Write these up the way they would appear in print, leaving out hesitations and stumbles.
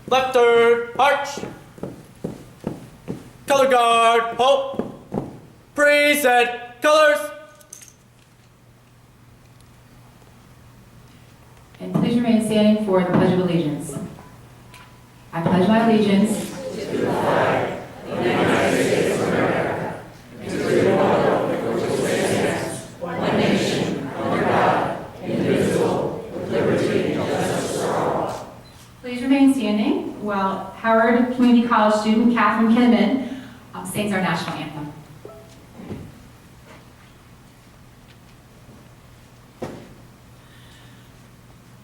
left third, arch. Color guard, hope. Preset, colors. And please remain standing for the Pledge of Allegiance. I pledge my allegiance to the flag of the United States of America and to the republic for which it stands, one nation, under God, indivisible, with liberty and justice for all. Please remain standing while Howard Community College student Catherine Kinnaman sings our national anthem.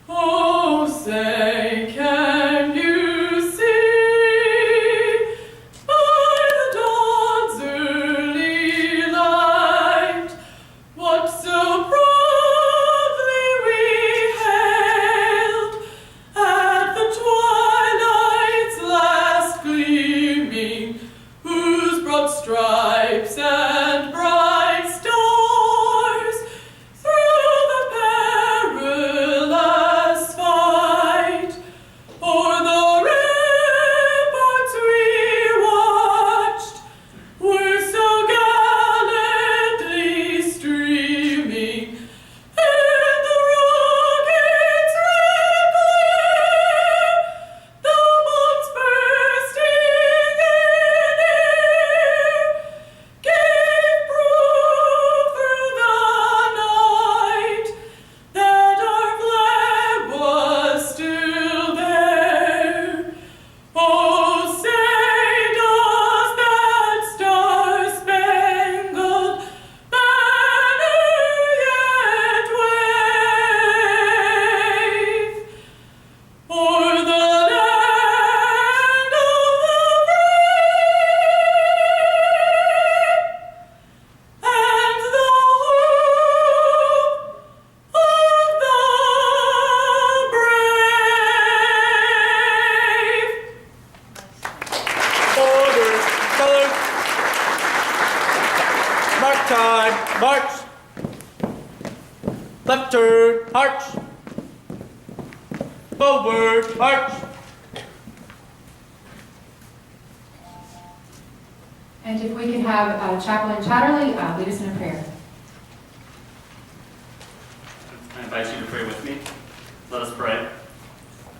Oh, say, can you see by the dawn's early light what so proudly we hailed at the twilight's last gleaming, whose broad stripes and bright stars through the perilous fight o'er the ramparts we watched were so gallantly streaming, and the rockets red glare, the bombs bursting in air, gave proof through the night that our flag was still there. Oh, say does that star-spangled banner yet wave o'er the land of the brave and the hope of the brave. Orders, colors. Mark time, march. Left turn, arch. Forward, arch. And if we can have Chaplain Chatterley lead us in a prayer. I invite you to pray with me. Let us pray.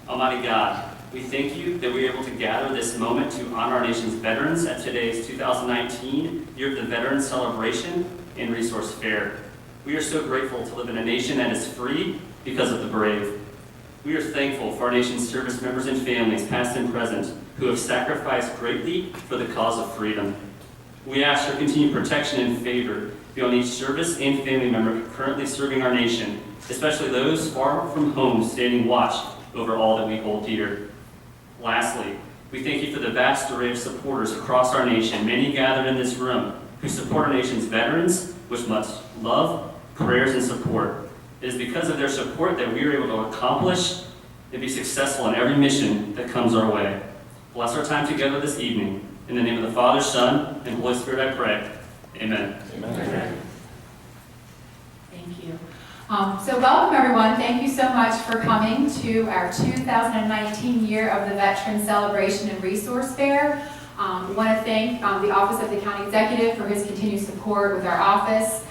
Almighty God, we thank you that we are able to gather this moment to honor our nation's veterans at today's 2019 Year of the Veterans Celebration and Resource Fair. We are so grateful to live in a nation that is free because of the brave. We are thankful for our nation's service members and families, past and present, who have sacrificed greatly for the cause of freedom. We ask for continued protection and favor be on each service and family member currently serving our nation, especially those far from home standing watch over all that we hold dear. Lastly, we thank you for the vast array of supporters across our nation, many gathered in this room, who support our nation's veterans with much love, prayers, and support. It is because of their support that we are able to accomplish and be successful in every mission that comes our way. Bless our time together this evening. In the name of the Father, Son, and Holy Spirit I pray. Amen. Amen. Thank you. So welcome everyone. Thank you so much for coming to our 2019 Year of the Veteran Celebration and Resource Fair. We want to thank the Office of the County Executive for his continued support with our office,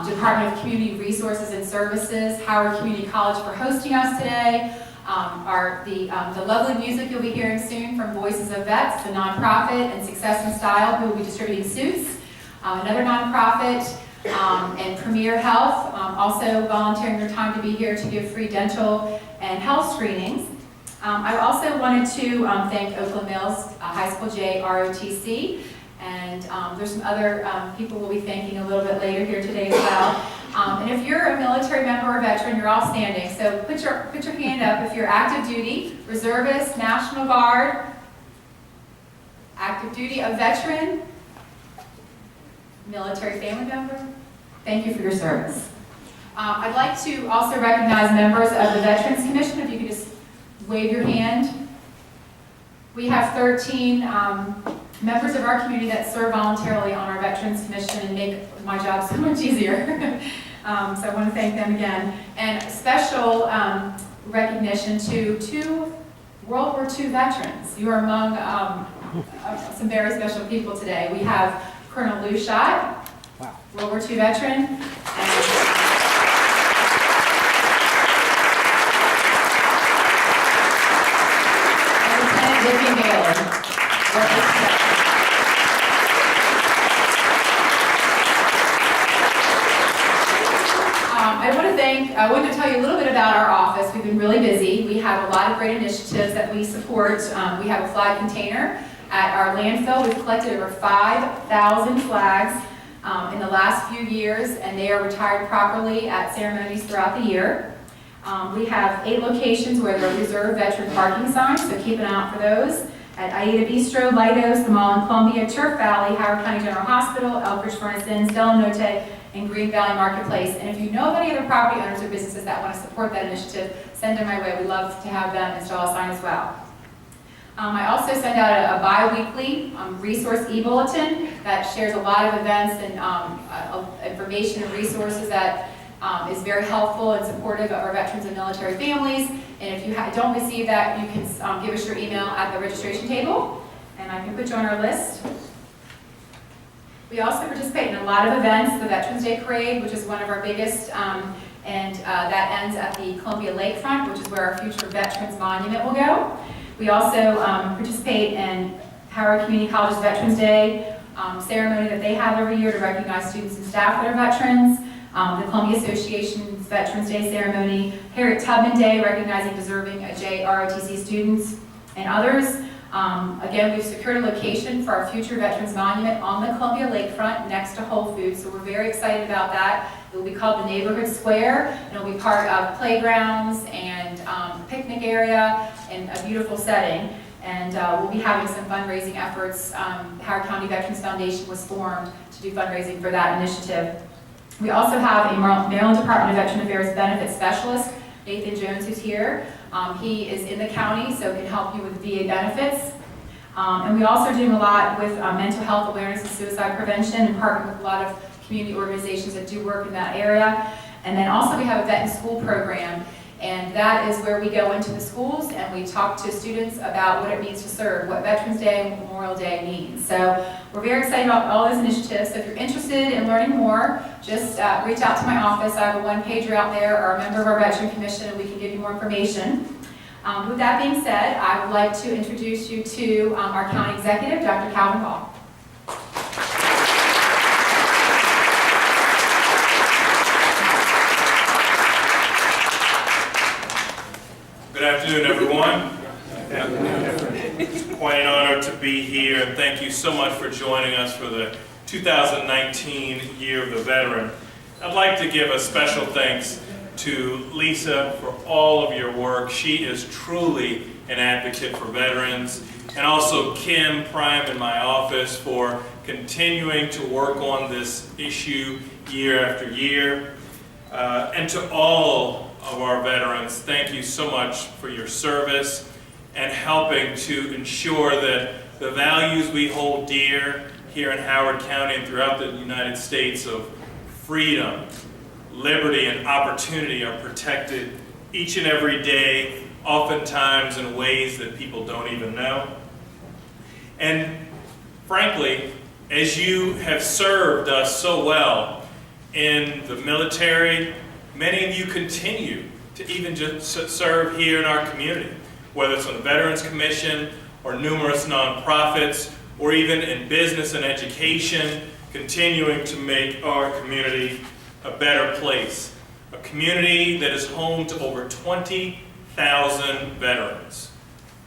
Department of Community Resources and Services, Howard Community College for hosting us today, the lovely music you'll be hearing soon from Voices of Vets, the nonprofit, and Success and Style, who will be distributing suits, another nonprofit, and Premier Health, also volunteering their time to be here to give free dental and health screenings. I also wanted to thank Oakland Mills High School JROTC, and there's some other people we'll be thanking a little bit later here today as well. And if you're a military member or veteran, you're all standing. So put your hand up if you're active duty, reservist, National Guard, active duty, a veteran, military family member. Thank you for your service. I'd like to also recognize members of the Veterans Commission. If you could just wave your hand. We have 13 members of our community that serve voluntarily on our Veterans Commission and make my job so much easier. So I want to thank them again. And special recognition to two World War II veterans. You are among some very special people today. We have Colonel Lou Schott, World War II veteran, and Lieutenant Vicky Baylor. I want to tell you a little bit about our office. We've been really busy. We have a lot of great initiatives that we support. We have a flag container at our landfill. We've collected over 5,000 flags in the last few years, and they are retired properly at ceremonies throughout the year. We have 8 locations where there are reserved veteran parking signs, so keep an eye out for those. At Aida Bistro, Lidos, the Mall in Columbia, Turf Valley, Howard County General Hospital, Elkridge Furnace Inn, Stella Notte, and Green Valley Marketplace. And if you know of any other property owners or businesses that want to support that initiative, send them my way. We'd love to have them install a sign as well. I also send out a bi-weekly resource e-bulletin that shares a lot of events and information and resources that is very helpful and supportive of our veterans and military families. And if you don't receive that, you can give us your email at the registration table, and I can put you on our list. We also participate in a lot of events, the Veterans Day Parade, which is one of our biggest, and that ends at the Columbia Lakefront, which is where our future Veterans Monument will go. We also participate in Howard Community College's Veterans Day ceremony that they have every year to recognize students and staff that are veterans. The Columbia Association's Veterans Day ceremony, Harriet Tubman Day, recognizing deserving JROTC students and others. Again, we've secured a location for our future Veterans Monument on the Columbia Lakefront next to Whole Foods, so we're very excited about that. It will be called the Neighborhood Square, and it will be part of playgrounds and picnic area and a beautiful setting. And we'll be having some fundraising efforts. Howard County Veterans Foundation was formed to do fundraising for that initiative. We also have a Maryland Department of Veteran Affairs Benefits Specialist, Nathan Jones, who's here. He is in the county, so can help you with VA benefits. And we also are doing a lot with mental health awareness and suicide prevention, and partnering with a lot of community organizations that do work in that area. And then also we have a Vet in School program, and that is where we go into the schools and we talk to students about what it means to serve, what Veterans Day and Memorial Day means. So we're very excited about all those initiatives. So if you're interested in learning more, just reach out to my office. I have a one-pager out there, or a member of our Veteran Commission, and we can give you more information. With that being said, I would like to introduce you to our county executive, Dr. Calvin Ball. Good afternoon, everyone. It's quite an honor to be here, and thank you so much for joining us for the 2019 Year of the Veteran. I'd like to give a special thanks to Lisa for all of your work. She is truly an advocate for veterans, and also Kim Prime in my office for continuing to work on this issue year after year. And to all of our veterans, thank you so much for your service and helping to ensure that the values we hold dear here in Howard County and throughout the United States of freedom, liberty, and opportunity are protected each and every day, oftentimes in ways that people don't even know. And frankly, as you have served us so well in the military, many of you continue to even just serve here in our community, whether it's on the Veterans Commission or numerous nonprofits, or even in business and education, continuing to make our community a better place. A community that is home to over 20,000 veterans.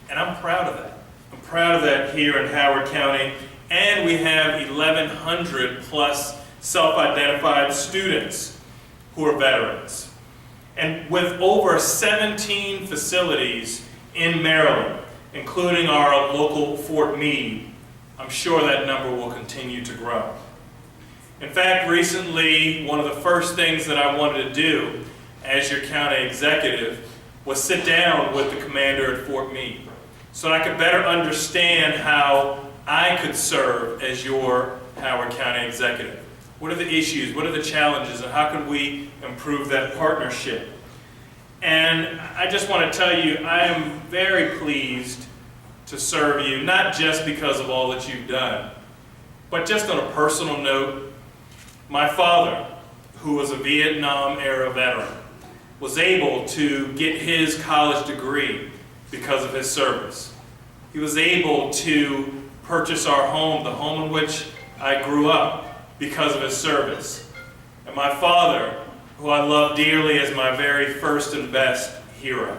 And I'm proud of that. I'm proud of that here in Howard County. And we have 1,100 plus self-identified students who are veterans. And with over 17 facilities in Maryland, including our local Fort Meade, I'm sure that number will continue to grow. In fact, recently, one of the first things that I wanted to do as your county executive was sit down with the commander at Fort Meade so that I could better understand how I could serve as your Howard County executive. What are the issues? What are the challenges? And how can we improve that partnership? And I just want to tell you, I am very pleased to serve you, not just because of all that you've done, but just on a personal note. My father, who was a Vietnam-era veteran, was able to get his college degree because of his service. He was able to purchase our home, the home in which I grew up, because of his service. And my father, who I love dearly as my very first and best hero.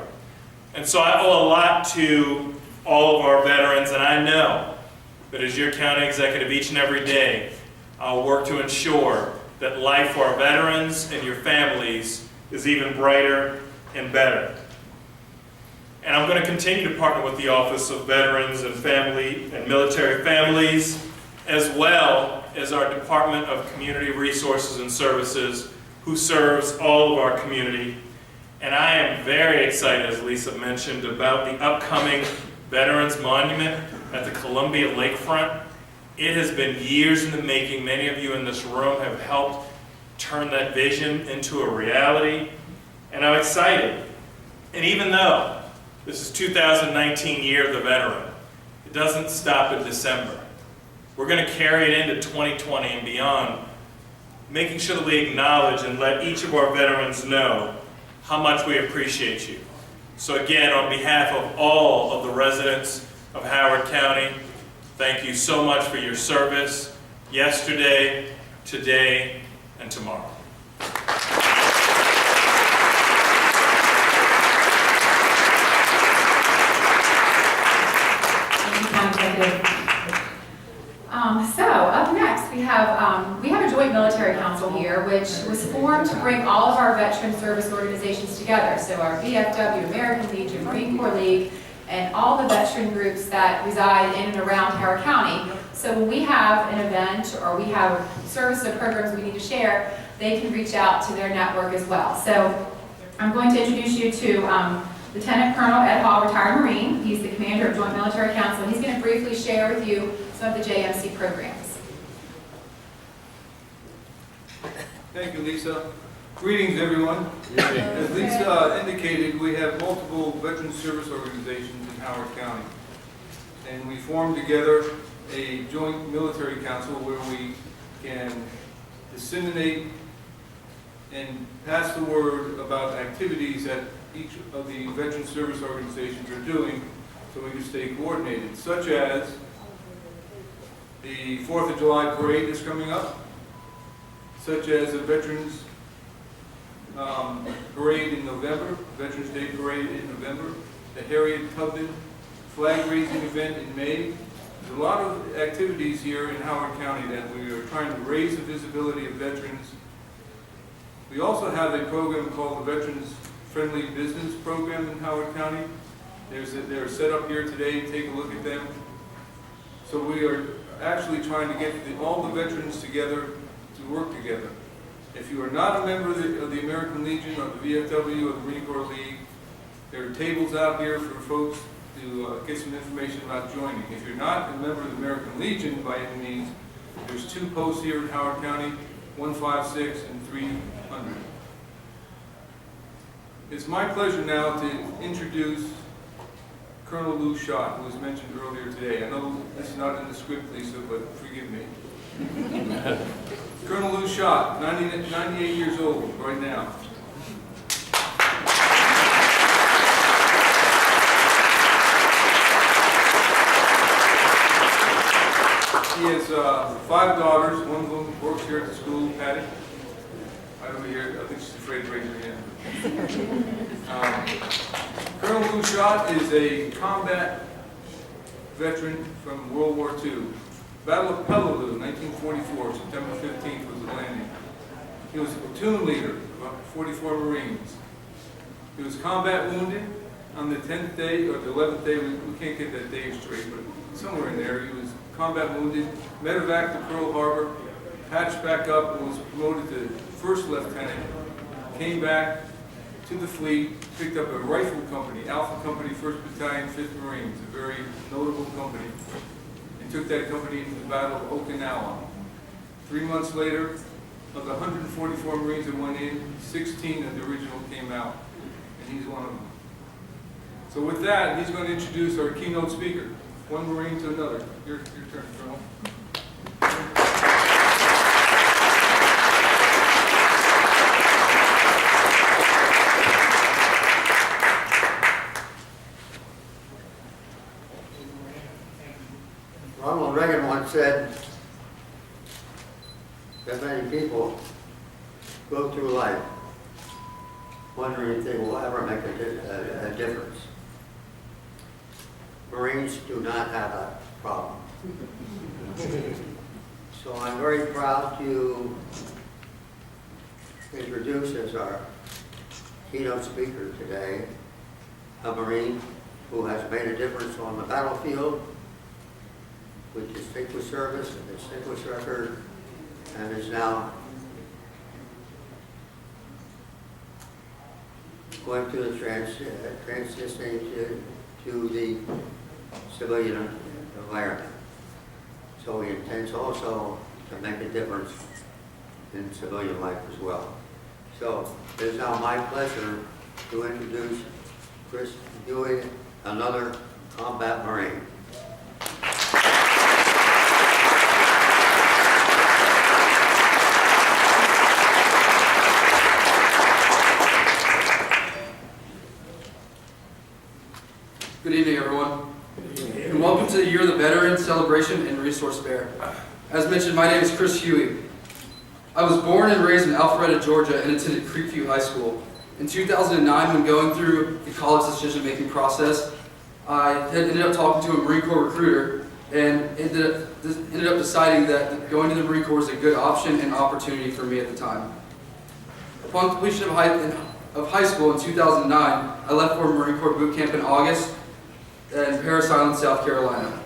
And so I owe a lot to all of our veterans, and I know that as your county executive each and every day, I'll work to ensure that life for our veterans and your families is even brighter and better. And I'm going to continue to partner with the Office of Veterans and Family and Military Families, as well as our Department of Community Resources and Services, who serves all of our community. And I am very excited, as Lisa mentioned, about the upcoming Veterans Monument at the Columbia Lakefront. It has been years in the making. Many of you in this room have helped turn that vision into a reality. And I'm excited. And even though this is 2019 Year of the Veteran, it doesn't stop in December. We're going to carry it into 2020 and beyond, making sure that we acknowledge and let each of our veterans know how much we appreciate you. So again, on behalf of all of the residents of Howard County, thank you so much for your service yesterday, today, and tomorrow. So up next we have a joint military council here, which was formed to bring all of our veteran service organizations together. So our VFW, American Legion, Marine Corps League, and all the veteran groups that reside in and around Howard County. So when we have an event or we have services or programs we need to share, they can reach out to their network as well. So I'm going to introduce you to Lieutenant Colonel Ed Hall, retired Marine. He's the commander of Joint Military Council. He's going to briefly share with you some of the JMC programs. Thank you, Lisa. Greetings, everyone. As Lisa indicated, we have multiple veteran service organizations in Howard County. And we formed together a joint military council where we can disseminate and pass the word about activities that each of the veteran service organizations are doing so we can stay coordinated, such as the 4th of July parade is coming up, such as the Veterans Parade in November, Veterans Day Parade in November, the Harriet Tubman flag raising event in May. There's a lot of activities here in Howard County that we are trying to raise the visibility of veterans. We also have a program called the Veterans Friendly Business Program in Howard County. They're set up here today. Take a look at them. So we are actually trying to get all the veterans together to work together. If you are not a member of the American Legion or the VFW or the Marine Corps League, there are tables out here for folks to get some information about joining. If you're not a member of the American Legion by any means, there's 2 posts here in Howard County, 156 and 300. It's my pleasure now to introduce Colonel Lou Schott, who was mentioned earlier today. I know this is not in the script, Lisa, but forgive me. Colonel Lou Schott, 98 years old right now. He has 5 daughters. One of them works here at the school, Patty. Right over here. I think she's afraid to raise her hand. Colonel Lou Schott is a combat veteran from World War II. Battle of Peleliu, 1944, September 15th was the landing. He was a platoon leader of about 44 Marines. He was combat wounded on the 10th day, or the 11th day, we can't get that day straight, but somewhere in there, he was combat wounded, medevac to Pearl Harbor, patched back up, and was promoted to first lieutenant, came back to the fleet, picked up a rifle company, Alpha Company, 1st Battalion, 5th Marines, a very notable company, and took that company into the Battle of Okinawa. 3 months later, of the 144 Marines that went in, 16 of the original came out. and he's one of them. So with that, he's going to introduce our keynote speaker, one Marine to another. Your turn, Colonel. Ronald Reagan once said that many people go through life wondering if they will ever make a difference. Marines do not have that problem. So I'm very proud to introduce as our keynote speaker today a Marine who has made a difference on the battlefield with distinguished service and distinguished record, and is now going to the transitioning to the civilian environment. So he intends also to make a difference in civilian life as well. So it is now my pleasure to introduce Chris Huey, another combat Marine. Good evening, everyone, and welcome to the Year of the Veteran Celebration and Resource Fair. As mentioned, my name is Chris Huey. I was born and raised in Alpharetta, Georgia, and attended Creekview High School. In 2009, when going through the college decision-making process, I had ended up talking to a Marine Corps recruiter and ended up deciding that going to the Marine Corps was a good option and opportunity for me at the time. Upon completion of high school in 2009, I left for Marine Corps boot camp in August in Parris Island, South Carolina.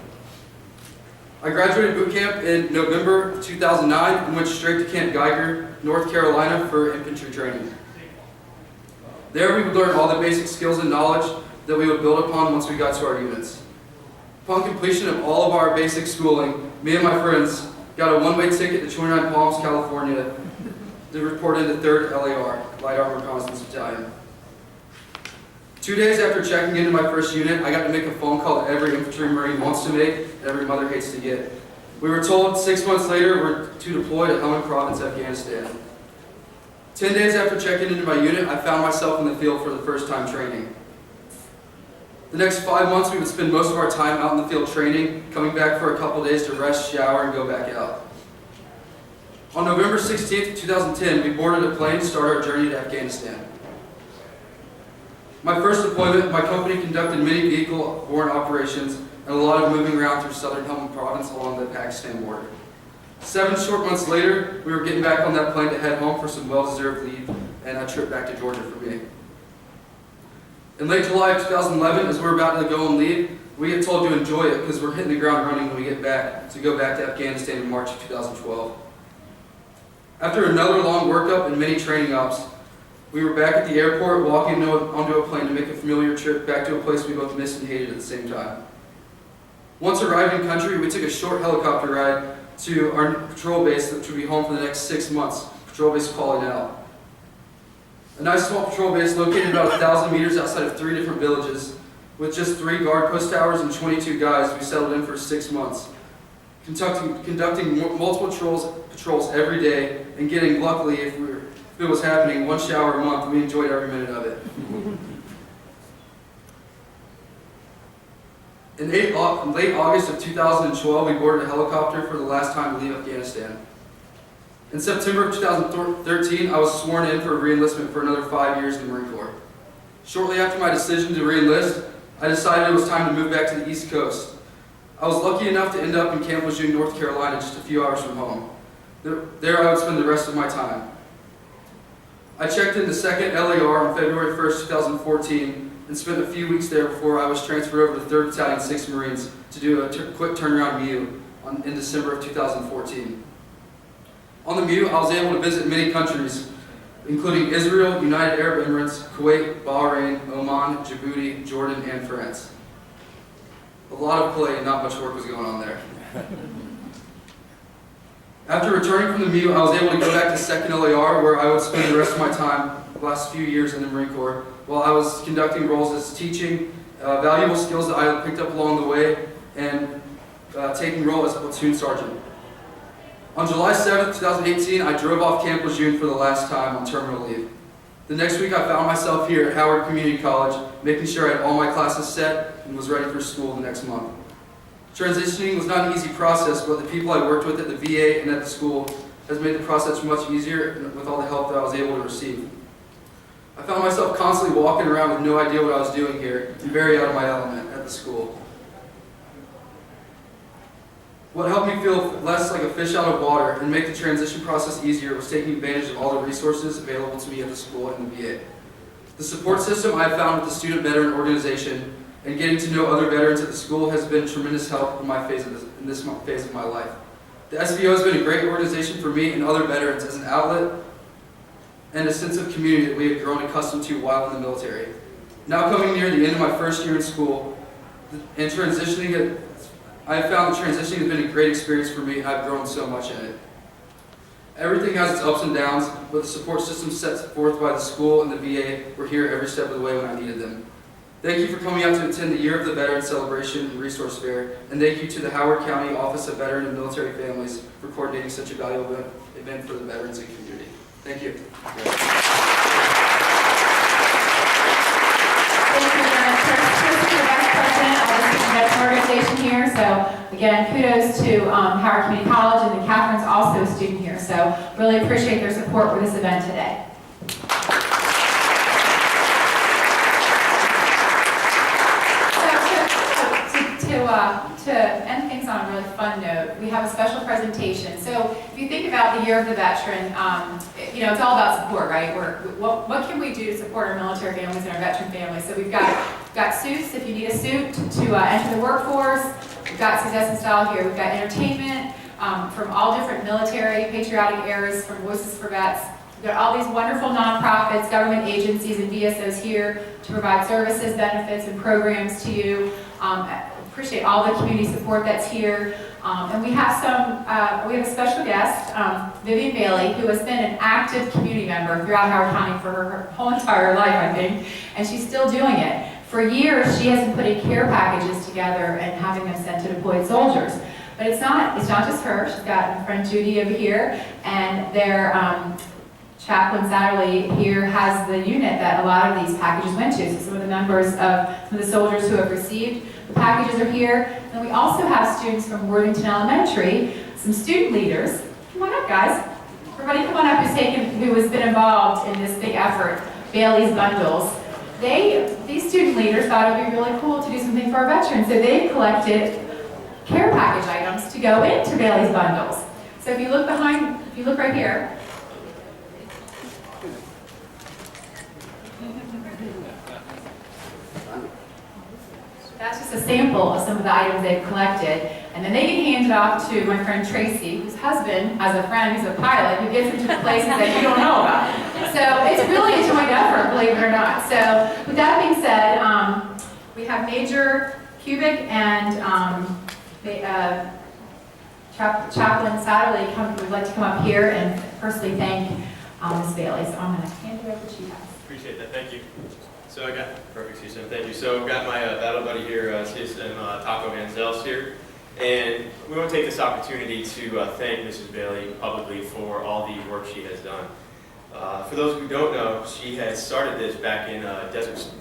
I graduated boot camp in November 2009 and went straight to Camp Geiger, North Carolina for infantry training. There we would learn all the basic skills and knowledge that we would build upon once we got to our units. Upon completion of all of our basic schooling, me and my friends got a one-way ticket to 29 Palms, California to report into 3rd LAR, Light Armor Reconnaissance Battalion. 2 days after checking into my first unit, I got to make a phone call that every infantry Marine wants to make and every mother hates to get. We were told 6 months later we're to deploy to Helmand Province, Afghanistan. 10 days after checking into my unit, I found myself in the field for the first time training. The next 5 months, we would spend most of our time out in the field training, coming back for a couple days to rest, shower, and go back out. On November 16th, 2010, we boarded a plane to start our journey to Afghanistan. My first deployment, my company conducted many vehicle-borne operations and a lot of moving around through southern Helmand Province along the Pakistan border. 7 short months later, we were getting back on that plane to head home for some well-deserved leave and a trip back to Georgia for me. In late July of 2011, as we're about to go on leave, we get told to enjoy it because we're hitting the ground running when we get back to go back to Afghanistan in March of 2012. After another long workup and many training ops, we were back at the airport walking onto a plane to make a familiar trip back to a place we both missed and hated at the same time. Once arrived in country, we took a short helicopter ride to our patrol base that would be home for the next 6 months, patrol base calling out. A nice small patrol base located about 1,000 meters outside of 3 different villages. With just 3 guard post towers and 22 guys, we settled in for 6 months, conducting multiple patrols every day and getting, luckily, if it was happening, 1 shower a month. We enjoyed every minute of it. In late August of 2012, we boarded a helicopter for the last time to leave Afghanistan. In September of 2013, I was sworn in for re-enlistment for another 5 years in the Marine Corps. Shortly after my decision to re-enlist, I decided it was time to move back to the East Coast. I was lucky enough to end up in Camp Lejeune, North Carolina, just a few hours from home. There I would spend the rest of my time. I checked into 2nd LAR on February 1st, 2014, and spent a few weeks there before I was transferred over to 3rd Battalion, 6th Marines to do a quick turnaround MEU in December of 2014. On the MEU, I was able to visit many countries, including Israel, United Arab Emirates, Kuwait, Bahrain, Oman, Djibouti, Jordan, and France. A lot of play and not much work was going on there. After returning from the MEU, I was able to go back to 2nd LAR, where I would spend the rest of my time the last few years in the Marine Corps, while I was conducting roles as teaching valuable skills that I had picked up along the way, and taking role as a platoon sergeant. On July 7th, 2018, I drove off Camp Lejeune for the last time on terminal leave. The next week, I found myself here at Howard Community College, making sure I had all my classes set and was ready for school the next month. Transitioning was not an easy process, but the people I worked with at the VA and at the school has made the process much easier with all the help that I was able to receive. I found myself constantly walking around with no idea what I was doing here and very out of my element at the school. What helped me feel less like a fish out of water and make the transition process easier was taking advantage of all the resources available to me at the school and the VA. The support system I found with the Student Veteran Organization and getting to know other veterans at the school has been tremendous help in this phase of my life. The SVO has been a great organization for me and other veterans as an outlet and a sense of community that we have grown accustomed to while in the military. Now coming near the end of my first year in school and transitioning, I have found that transitioning has been a great experience for me, and I've grown so much in it. Everything has its ups and downs, but the support system set forth by the school and the VA were here every step of the way when I needed them. Thank you for coming out to attend the Year of the Veteran Celebration and Resource Fair, and thank you to the Howard County Office of Veteran and Military Families for coordinating such a valuable event for the veterans and community. Thank you. Thank you very much, Chris, the Vice President of the Veteran Organization here. So again, kudos to Howard Community College, and Catherine's also a student here. So really appreciate their support for this event today. To end things on a really fun note, we have a special presentation. So if you think about the Year of the Veteran, it's all about support, right? What can we do to support our military families and our veteran families? So we've got suits, if you need a suit to enter the workforce. We've got Success and Style here. We've got entertainment from all different military, patriotic eras, from Voices for Vets. We've got all these wonderful nonprofits, government agencies, and VSOs here to provide services, benefits, and programs to you. Appreciate all the community support that's here. And we have a special guest, Vivian Bailey, who has been an active community member throughout Howard County for her whole entire life, I think, and she's still doing it. For years, she has been putting care packages together and having them sent to deployed soldiers. But it's not just her. She's got my friend Judy over here, and their Chaplain Satterley here has the unit that a lot of these packages went to. So some of the members of some of the soldiers who have received the packages are here. And we also have students from Worthington Elementary, some student leaders. Come on up, guys. Everybody come on up who has been involved in this big effort, Bailey's Bundles. These student leaders thought it would be really cool to do something for our veterans. So they collected care package items to go into Bailey's Bundles. So if you look right here, that's just a sample of some of the items they've collected. And then they get handed off to my friend Tracy, whose husband has a friend who's a pilot who gets into the places that you don't know about. So it's really a joint effort, believe it or not. So with that being said, we have Major Kubik and Chaplain Satterley would like to come up here and personally thank Ms. Bailey. So I'm going to hand it over to you guys. Appreciate that. Thank you. So I got, perfect, Susan, thank you. So I've got my battle buddy here, Susan Taco Manzels here. And we want to take this opportunity to thank Mrs. Bailey publicly for all the work she has done. For those who don't know, she has started this back in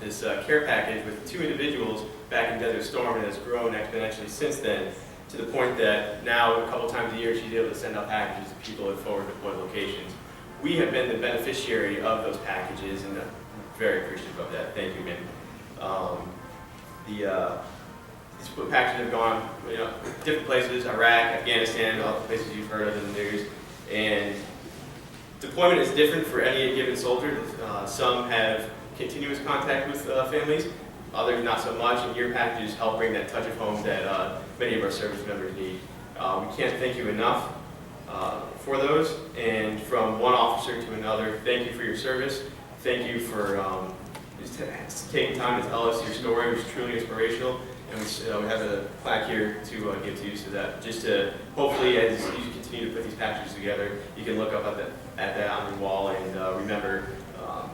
this care package with 2 individuals back in Desert Storm, and has grown exponentially since then, to the point that now a couple times a year she's able to send out packages to people at forward deployed locations. We have been the beneficiary of those packages, and very appreciative of that. Thank you again. These packages have gone, different places: Iraq, Afghanistan, all the places you've heard of in the news. And deployment is different for any given soldier. Some have continuous contact with families, others not so much. And your packages help bring that touch of home that many of our service members need. We can't thank you enough for those. And from one officer to another, thank you for your service. Thank you for just taking time to tell us your story. It was truly inspirational, and we have a plaque here to give to you, so that just to hopefully, as you continue continue to put these packages together. You can look up at that on your wall and remember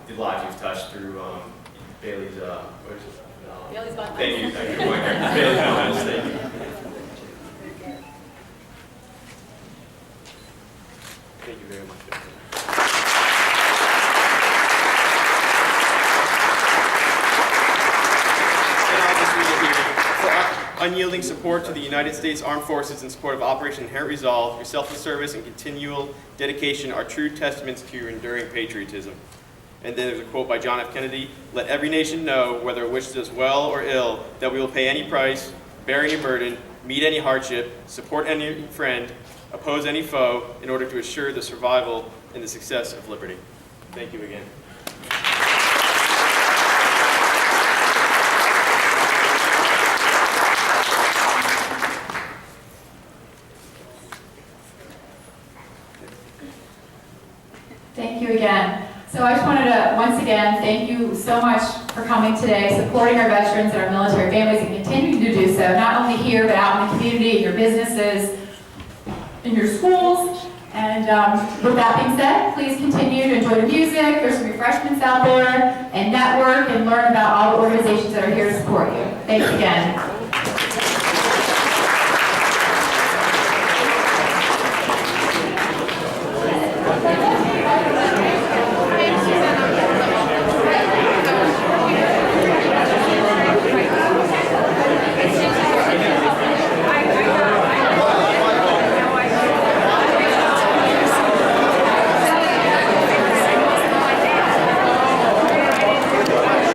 the lives you've touched through Bailey's, what is it? Bailey's Bond. Thank you, Bailey's Bond, thank you. Thank you very much. And I'll just read it here. For unyielding support to the United States Armed Forces in support of Operation Inherent Resolve, your selfless service and continual dedication are true testaments to your enduring patriotism. And then there's a quote by John F. Kennedy: "Let every nation know, whether it wishes us well or ill, that we will pay any price, bear any burden, meet any hardship, support any friend, oppose any foe, in order to assure the survival and the success of liberty." Thank you again. Thank you again. So I just wanted to, once again, thank you so much for coming today, supporting our veterans and our military families, and continuing to do so, not only here, but out in the community, in your businesses, in your schools. And with that being said, please continue to enjoy the music. There's some refreshments out there, and network and learn about all the organizations that are here to support you. Thanks again.